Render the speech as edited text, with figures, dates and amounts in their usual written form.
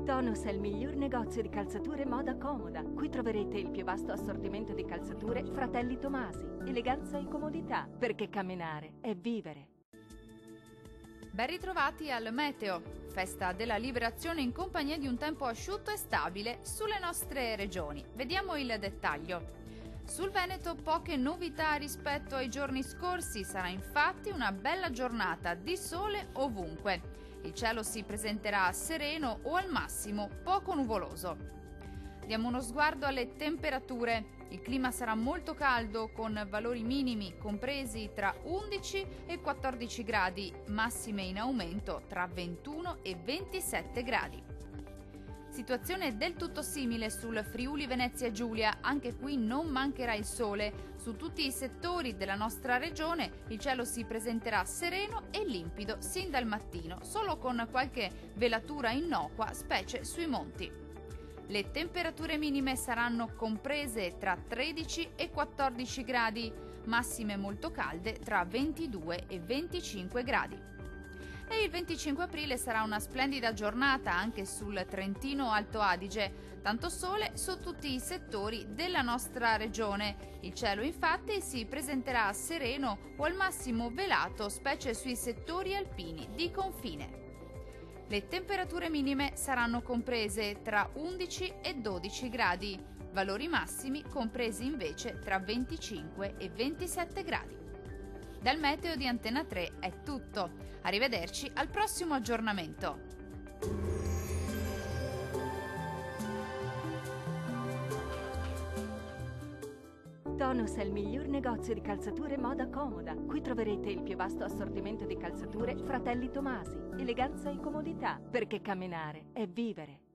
Tonus è il miglior negozio di calzature moda comoda. Qui troverete il più vasto assortimento di calzature Fratelli Tomasi. Eleganza e comodità, perché camminare è vivere. Ben ritrovati al Meteo, festa della liberazione in compagnia di un tempo asciutto e stabile sulle nostre regioni. Vediamo il dettaglio. Sul Veneto poche novità rispetto ai giorni scorsi, sarà infatti una bella giornata di sole ovunque. Il cielo si presenterà sereno o al massimo poco nuvoloso. Diamo uno sguardo alle temperature. Il clima sarà molto caldo con valori minimi compresi tra 11 e 14 gradi, massime in aumento tra 21 e 27 gradi. Situazione del tutto simile sul Friuli Venezia Giulia, anche qui non mancherà il sole. Su tutti i settori della nostra regione il cielo si presenterà sereno e limpido sin dal mattino, solo con qualche velatura innocua, specie sui monti. Le temperature minime saranno comprese tra 13 e 14 gradi, massime molto calde tra 22 e 25 gradi. E il 25 aprile sarà una splendida giornata anche sul Trentino Alto Adige, tanto sole su tutti i settori della nostra regione. Il cielo infatti si presenterà sereno o al massimo velato, specie sui settori alpini di confine. Le temperature minime saranno comprese tra 11 e 12 gradi, valori massimi compresi invece tra 25 e 27 gradi. Dal Meteo di Antena 3 è tutto. Arrivederci al prossimo aggiornamento. Tonus è il miglior negozio di calzature moda comoda. Qui troverete il più vasto assortimento di calzature Fratelli Tomasi. Eleganza e comodità, perché camminare è vivere.